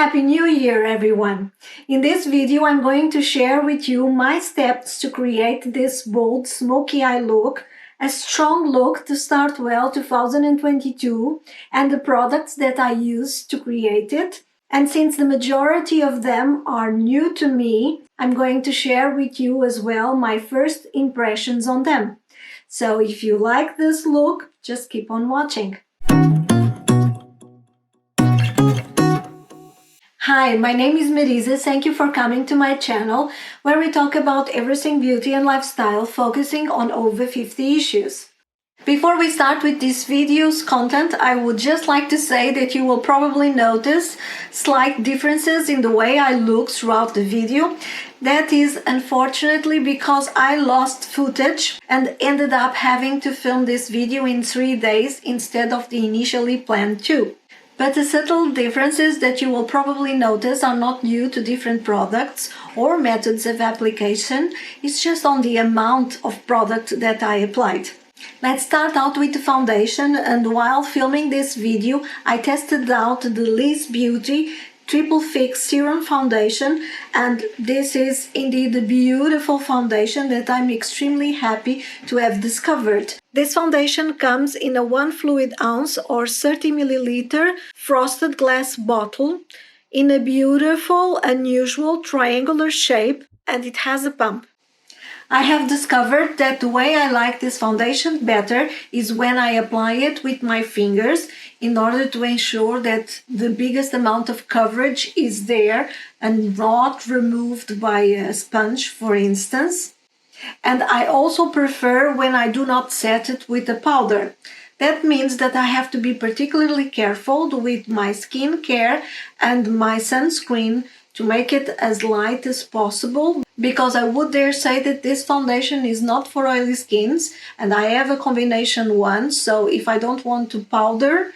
Happy New Year, everyone! In this video, I'm going to share with you my steps to create this bold smoky eye look, a strong look to start well 2022, and the products that I use to create it. And since the majority of them are new to me, I'm going to share with you as well my first impressions on them. So if you like this look, just keep on watching. Hi, my name is Marisa. Thank you for coming to my channel where we talk about everything beauty and lifestyle, focusing on over 50 issues. Before we start with this video's content, I would just like to say that you will probably notice slight differences in the way I look throughout the video. That is unfortunately because I lost footage and ended up having to film this video in 3 days instead of the initially planned 2. But the subtle differences that you will probably notice are not due to different products or methods of application, it's just on the amount of product that I applied. Let's start out with the foundation, and while filming this video I tested out the Liza Beauty Triple Fix Serum Foundation, and this is indeed a beautiful foundation that I'm extremely happy to have discovered. This foundation comes in a 1 fluid ounce or 30 milliliter frosted glass bottle in a beautiful, unusual triangular shape, and it has a pump. I have discovered that the way I like this foundation better is when I apply it with my fingers in order to ensure that the biggest amount of coverage is there and not removed by a sponge, for instance. And I also prefer when I do not set it with a powder. That means that I have to be particularly careful with my skincare and my sunscreen to make it as light as possible, because I would dare say that this foundation is not for oily skins, and I have a combination one, so if I don't want to powder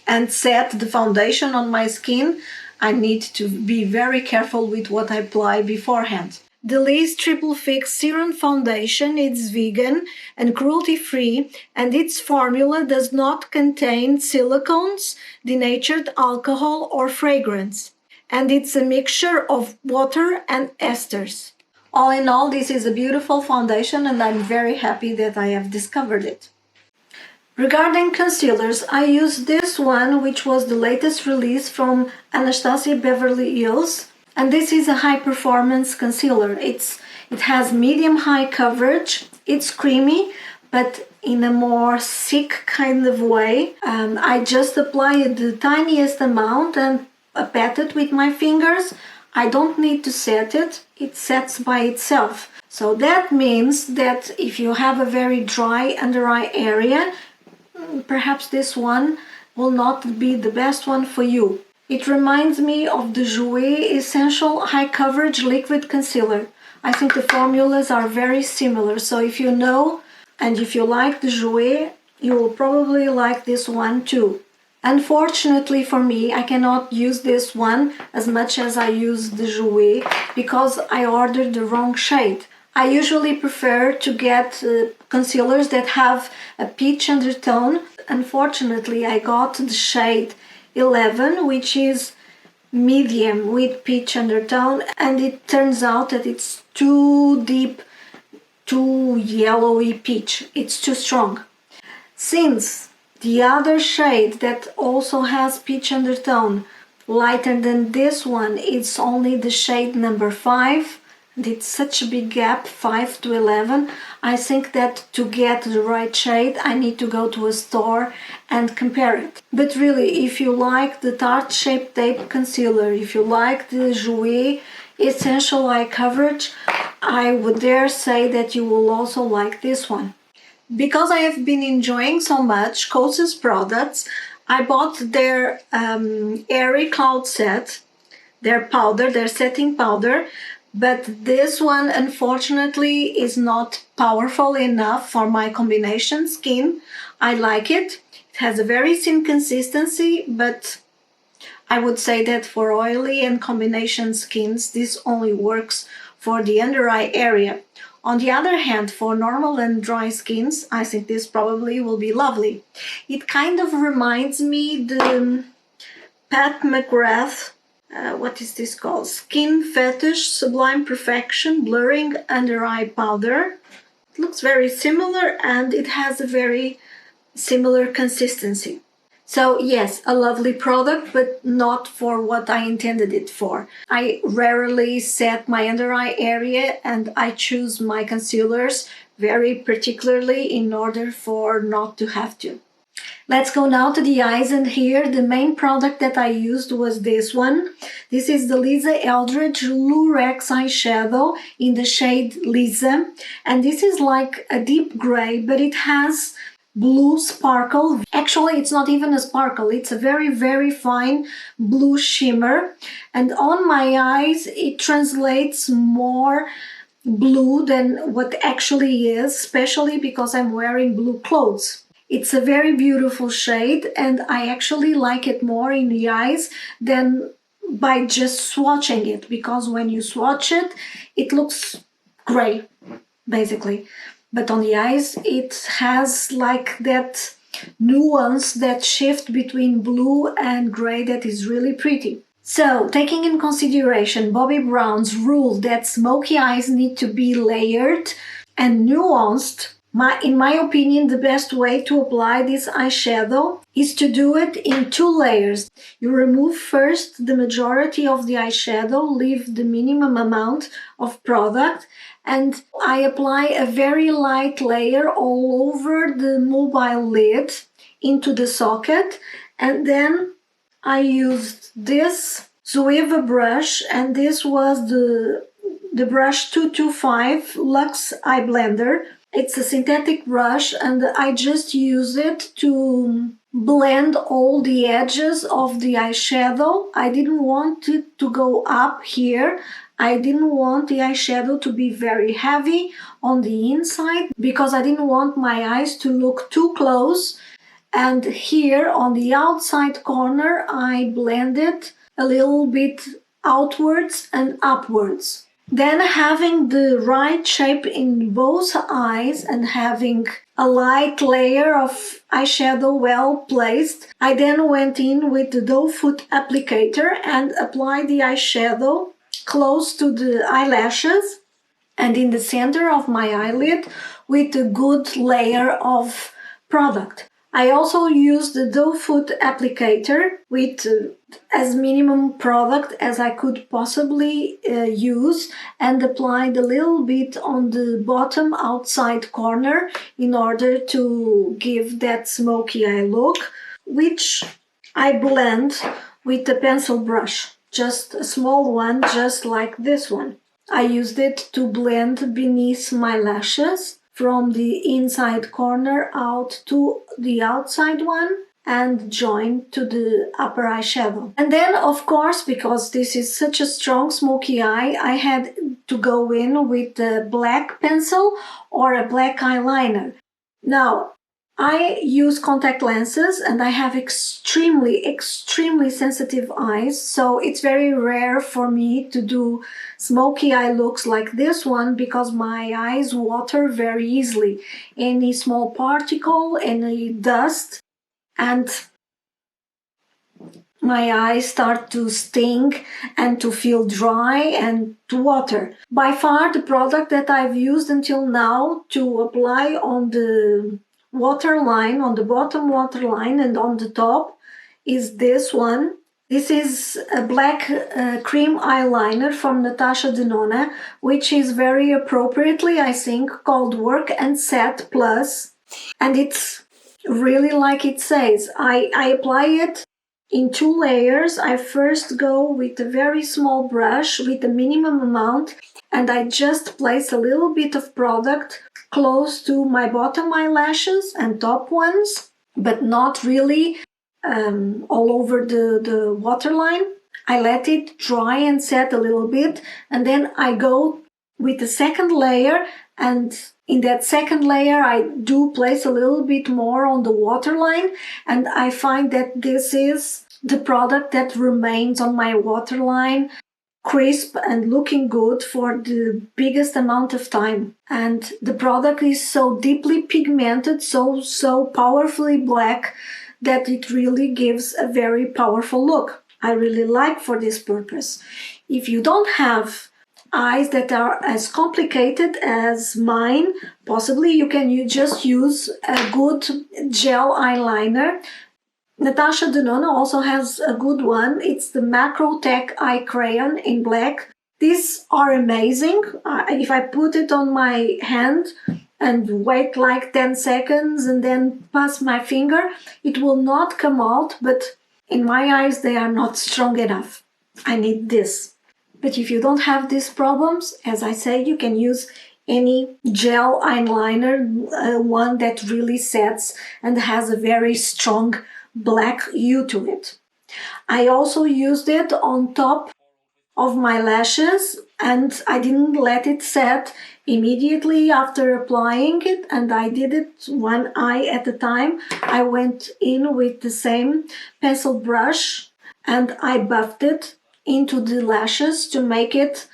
and set the foundation on my skin, I need to be very careful with what I apply beforehand. The Liza Triple Fix Serum Foundation is vegan and cruelty-free, and its formula does not contain silicones, denatured alcohol or fragrance. And it's a mixture of water and esters. All in all, this is a beautiful foundation and I'm very happy that I have discovered it. Regarding concealers, I use this one, which was the latest release from Anastasia Beverly Hills, and this is a high performance concealer. It has medium-high coverage, it's creamy, but in a more thick kind of way. I just apply the tiniest amount and pat it with my fingers. I don't need to set it, it sets by itself. So that means that if you have a very dry under eye area, perhaps this one will not be the best one for you. It reminds me of the Jouer Essential High Coverage Liquid Concealer. I think the formulas are very similar, so if you know and if you like the Jouer, you will probably like this one too. Unfortunately for me, I cannot use this one as much as I use the Jouer because I ordered the wrong shade. I usually prefer to get concealers that have a peach undertone. Unfortunately, I got the shade 11, which is medium with peach undertone, and it turns out that it's too deep, too yellowy peach. It's too strong. Since the other shade that also has peach undertone, lighter than this one, it's only the shade number 5, and it's such a big gap, 5 to 11. I think that to get the right shade, I need to go to a store and compare it. But really, if you like the Tarte Shape Tape Concealer, if you like the Jouer Essential Eye Coverage, I would dare say that you will also like this one. Because I have been enjoying so much Kosas products, I bought their Airy Cloud Set, their powder, their setting powder, but this one unfortunately is not powerful enough for my combination skin. I like it. It has a very thin consistency, but I would say that for oily and combination skins, this only works for the under eye area. On the other hand, for normal and dry skins, I think this probably will be lovely. It kind of reminds me the Pat McGrath what is this called? Skin Fetish Sublime Perfection Blurring Under Eye Powder. It looks very similar and it has a very similar consistency. So yes, a lovely product, but not for what I intended it for. I rarely set my under eye area and I choose my concealers very particularly in order for not to have to. Let's go now to the eyes, and here the main product that I used was this one. This is the Liza Eldridge Lurex eyeshadow in the shade Liza, and this is like a deep gray, but it has blue sparkle. Actually, it's not even a sparkle, it's a very, very fine blue shimmer, and on my eyes it translates more blue than what actually is, especially because I'm wearing blue clothes. It's a very beautiful shade and I actually like it more in the eyes than by just swatching it, because when you swatch it, it looks gray, basically. But on the eyes, it has like that nuance, that shift between blue and gray that is really pretty. So, taking in consideration Bobbi Brown's rule that smoky eyes need to be layered and nuanced, in my opinion, the best way to apply this eyeshadow is to do it in 2 layers. You remove first the majority of the eyeshadow, leave the minimum amount of product, and I apply a very light layer all over the mobile lid into the socket, and then I used this Zoeva brush, and this was the brush 225 Luxe Eye Blender. It's a synthetic brush and I just use it to blend all the edges of the eyeshadow. I didn't want it to go up here. I didn't want the eyeshadow to be very heavy on the inside because I didn't want my eyes to look too close. And here on the outside corner, I blended a little bit outwards and upwards. Then, having the right shape in both eyes and having a light layer of eyeshadow well placed, I then went in with the doe foot applicator and applied the eyeshadow close to the eyelashes and in the center of my eyelid with a good layer of product. I also used the doe foot applicator with as minimum product as I could possibly use, and applied a little bit on the bottom outside corner in order to give that smoky eye look, which I blend with a pencil brush, just a small one, just like this one. I used it to blend beneath my lashes from the inside corner out to the outside one and join to the upper eyeshadow. And then, of course, because this is such a strong smoky eye, I had to go in with a black pencil or a black eyeliner. Now, I use contact lenses and I have extremely sensitive eyes, so it's very rare for me to do smoky eye looks like this one because my eyes water very easily. Any small particle, any dust, and my eyes start to sting and to feel dry and to water. By far, the product that I've used until now to apply on the waterline, on the bottom waterline and on the top, is this one. This is a black cream eyeliner from Natasha Denona, which is very appropriately, I think, called Work and Set Plus. And it's really like it says. I apply it in 2 layers. I first go with a very small brush with a minimum amount, and I just place a little bit of product close to my bottom eyelashes and top ones, but not really all over the waterline. I let it dry and set a little bit, and then I go with the second layer, and in that second layer I do place a little bit more on the waterline, and I find that this is the product that remains on my waterline crisp and looking good for the biggest amount of time. And the product is so deeply pigmented, so powerfully black, that it really gives a very powerful look. I really like for this purpose. If you don't have eyes that are as complicated as mine, possibly you can just use a good gel eyeliner. Natasha Denona also has a good one. It's the Macro Tech Eye Crayon in black. These are amazing. If I put it on my hand and wait like 10 seconds and then pass my finger, it will not come out, but in my eyes they are not strong enough. I need this. But if you don't have these problems, as I say, you can use any gel eyeliner, one that really sets and has a very strong black hue to it. I also used it on top of my lashes and I didn't let it set immediately after applying it, and I did it one eye at a time. I went in with the same pencil brush and I buffed it into the lashes to make it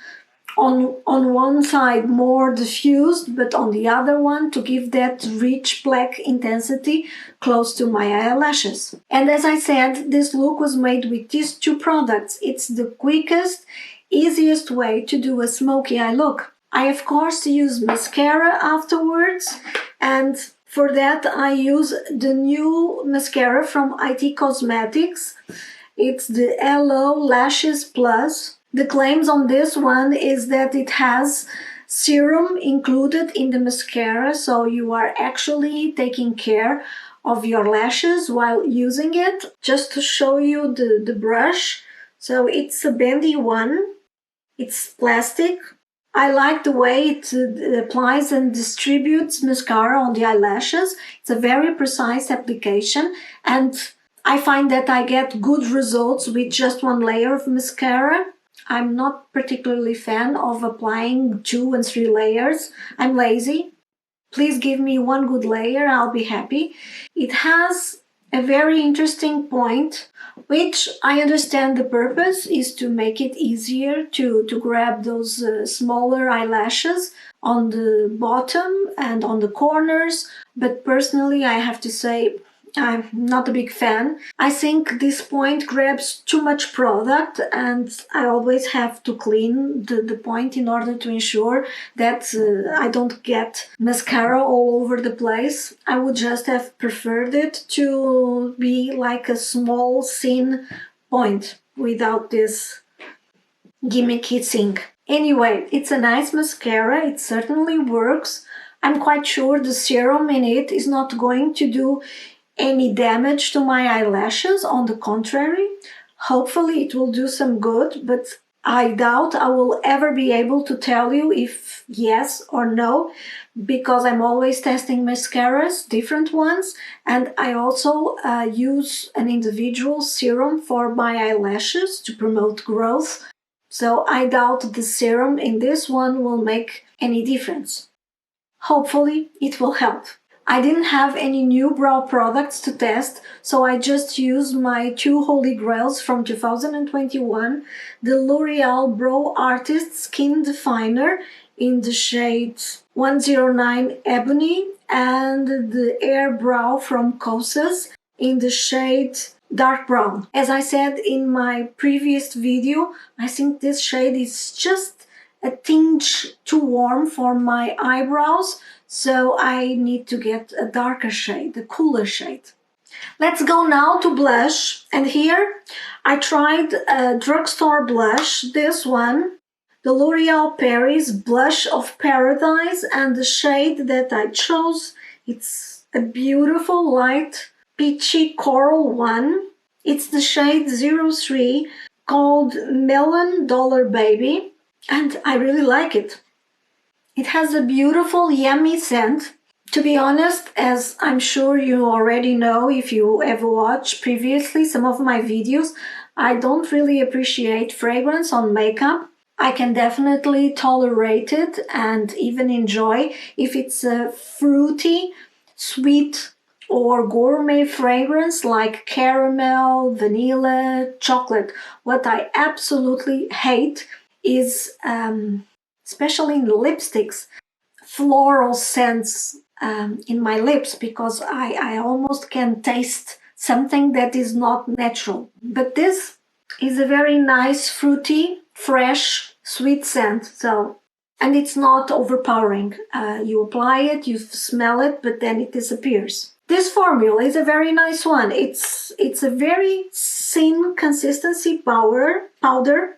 on one side more diffused, but on the other one to give that rich black intensity close to my eyelashes. And as I said, this look was made with these two products. It's the quickest, easiest way to do a smoky eye look. I of course use mascara afterwards, and for that I use the new mascara from IT Cosmetics. It's the Hello Lashes Plus. The claims on this one is that it has serum included in the mascara, so you are actually taking care of your lashes while using it. Just to show you the brush, so it's a bendy one, it's plastic. I like the way it applies and distributes mascara on the eyelashes. It's a very precise application, and I find that I get good results with just one layer of mascara. I'm not particularly fan of applying 2 and 3 layers. I'm lazy. Please give me one good layer, I'll be happy. It has a very interesting point, which I understand the purpose is to make it easier to grab those smaller eyelashes on the bottom and on the corners. But personally, I have to say, I'm not a big fan. I think this point grabs too much product and I always have to clean the point in order to ensure that I don't get mascara all over the place. I would just have preferred it to be like a small thin point without this gimmicky thing. Anyway, it's a nice mascara, it certainly works. I'm quite sure the serum in it is not going to do any damage to my eyelashes. On the contrary, hopefully it will do some good, but I doubt I will ever be able to tell you if yes or no, because I'm always testing mascaras, different ones, and I also use an individual serum for my eyelashes to promote growth. So I doubt the serum in this one will make any difference. Hopefully it will help. I didn't have any new brow products to test, so I just used my 2 holy grails from 2021, the L'Oreal Brow Artist Skin Definer in the shade 109 Ebony and the Airbrush from Kosas in the shade dark brown. As I said in my previous video, I think this shade is just a tinge too warm for my eyebrows, so I need to get a darker shade, a cooler shade. Let's go now to blush, and here I tried a drugstore blush, this one, the L'Oreal Paris Blush of Paradise, and the shade that I chose, it's a beautiful light peachy coral one. It's the shade 03 called Melon Dollar Baby, and I really like it. It has a beautiful, yummy scent. To be honest, as I'm sure you already know if you ever watched previously some of my videos, I don't really appreciate fragrance on makeup. I can definitely tolerate it and even enjoy if it's a fruity, sweet, or gourmet fragrance like caramel, vanilla, chocolate. What I absolutely hate is especially in lipsticks, floral scents in my lips, because I almost can taste something that is not natural. But this It's a very nice, fruity, fresh, sweet scent. So, and it's not overpowering. You apply it, you smell it, but then it disappears. This formula is a very nice one. It's a very thin consistency powder,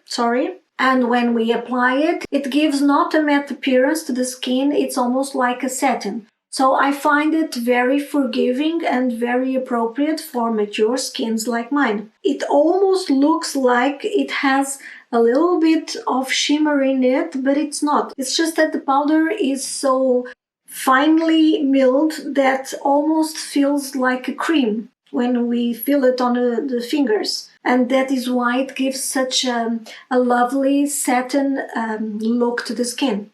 sorry. And when we apply it, it gives not a matte appearance to the skin. It's almost like a satin. So I find it very forgiving and very appropriate for mature skins like mine. It almost looks like it has a little bit of shimmer in it, but it's not. It's just that the powder is so finely milled that almost feels like a cream when we feel it on the fingers. And that is why it gives such a lovely satin look to the skin.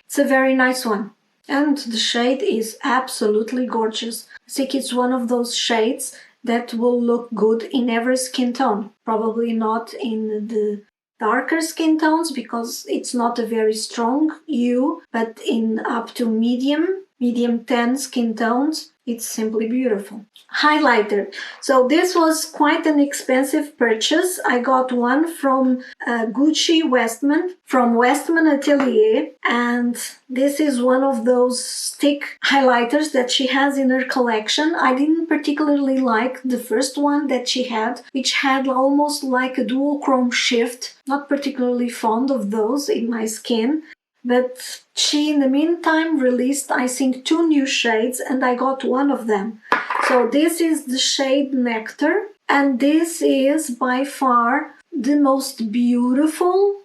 It's a very nice one. And the shade is absolutely gorgeous. I think it's one of those shades that will look good in every skin tone. Probably not in the darker skin tones because it's not a very strong hue, but in up to medium tan skin tones, it's simply beautiful. Highlighter. So this was quite an expensive purchase. I got one from Gucci Westman, from Westman Atelier, and this is one of those stick highlighters that she has in her collection. I didn't particularly like the first one that she had, which had almost like a dual chrome shift. Not particularly fond of those in my skin. But she, in the meantime, released, I think, 2 new shades, and I got one of them. So this is the shade Nectar, and this is by far the most beautiful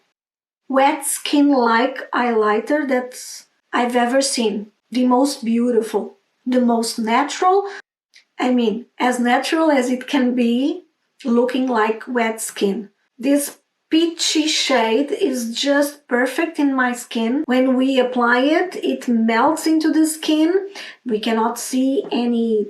wet skin-like highlighter that I've ever seen. The most beautiful, the most natural, I mean, as natural as it can be, looking like wet skin. This peachy shade is just perfect in my skin. When we apply it, it melts into the skin. We cannot see any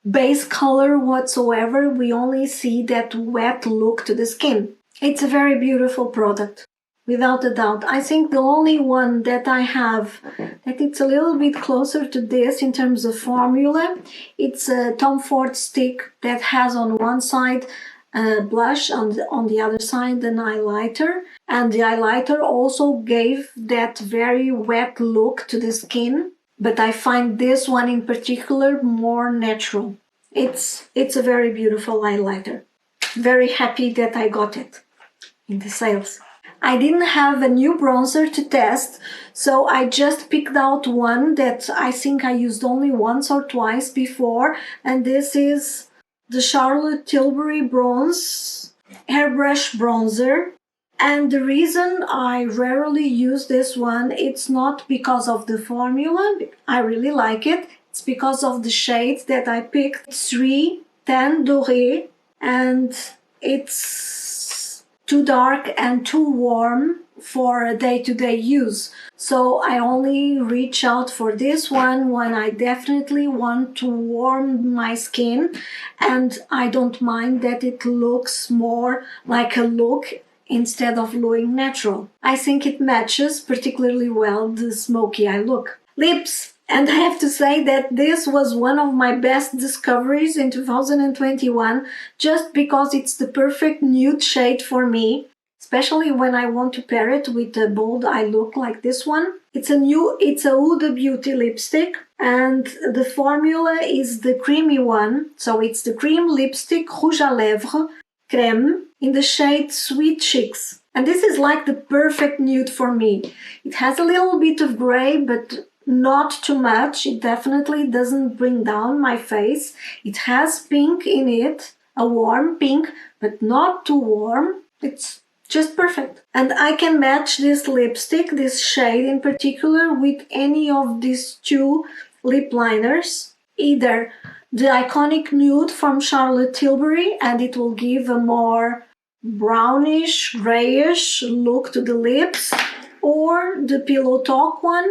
base color whatsoever. We only see that wet look to the skin. It's a very beautiful product, without a doubt. I think the only one that I have that it's a little bit closer to this in terms of formula, it's a Tom Ford stick that has on one side blush, on the other side an highlighter, and the highlighter also gave that very wet look to the skin, but I find this one in particular more natural. It's a very beautiful highlighter. Very happy that I got it in the sales. I didn't have a new bronzer to test, so I just picked out one that I think I used only once or twice before, and this is the Charlotte Tilbury Bronze Airbrush Bronzer. And the reason I rarely use this one, it's not because of the formula, I really like it, it's because of the shades that I picked. 310 Dore, and it's too dark and too warm for a day-to-day use. So I only reach out for this one when I definitely want to warm my skin, and I don't mind that it looks more like a look instead of looking natural. I think it matches particularly well the smoky eye look. Lips. And I have to say that this was one of my best discoveries in 2021, just because it's the perfect nude shade for me, especially when I want to pair it with a bold eye look like this one. It's a Huda Beauty lipstick, and the formula is the creamy one. So it's the cream lipstick Rouge à Lèvres Crème in the shade Sweet Chicks. And this is like the perfect nude for me. It has a little bit of gray, but not too much. It definitely doesn't bring down my face. It has pink in it, a warm pink, but not too warm. It's just perfect. And I can match this lipstick, this shade in particular, with any of these 2 lip liners. Either the iconic nude from Charlotte Tilbury, and it will give a more brownish, grayish look to the lips, or the Pillow Talk one,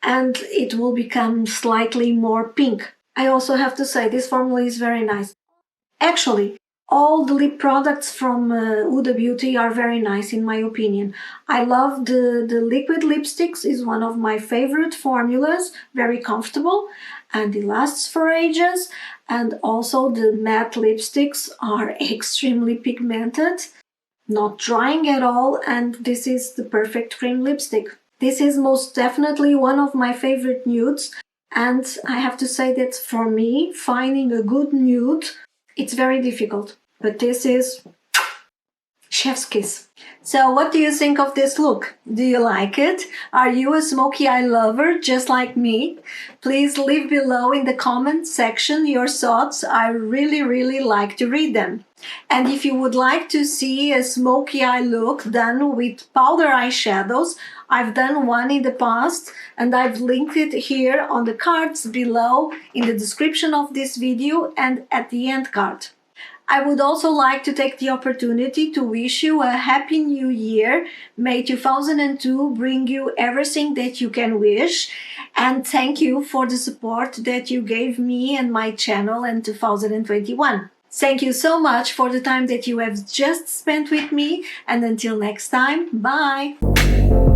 and it will become slightly more pink. I also have to say this formula is very nice. Actually, all the lip products from Huda Beauty are very nice in my opinion. I love the liquid lipsticks, is one of my favorite formulas, very comfortable, and it lasts for ages. And also the matte lipsticks are extremely pigmented, not drying at all, and this is the perfect cream lipstick. This is most definitely one of my favorite nudes, and I have to say that for me, finding a good nude, it's very difficult. But this is chef's kiss. So what do you think of this look? Do you like it? Are you a smoky eye lover just like me? Please leave below in the comment section your thoughts. I really like to read them. And if you would like to see a smoky eye look done with powder eyeshadows, I've done one in the past and I've linked it here on the cards below in the description of this video and at the end card. I would also like to take the opportunity to wish you a happy new year. May 2002 bring you everything that you can wish. And thank you for the support that you gave me and my channel in 2021. Thank you so much for the time that you have just spent with me. And until next time, bye!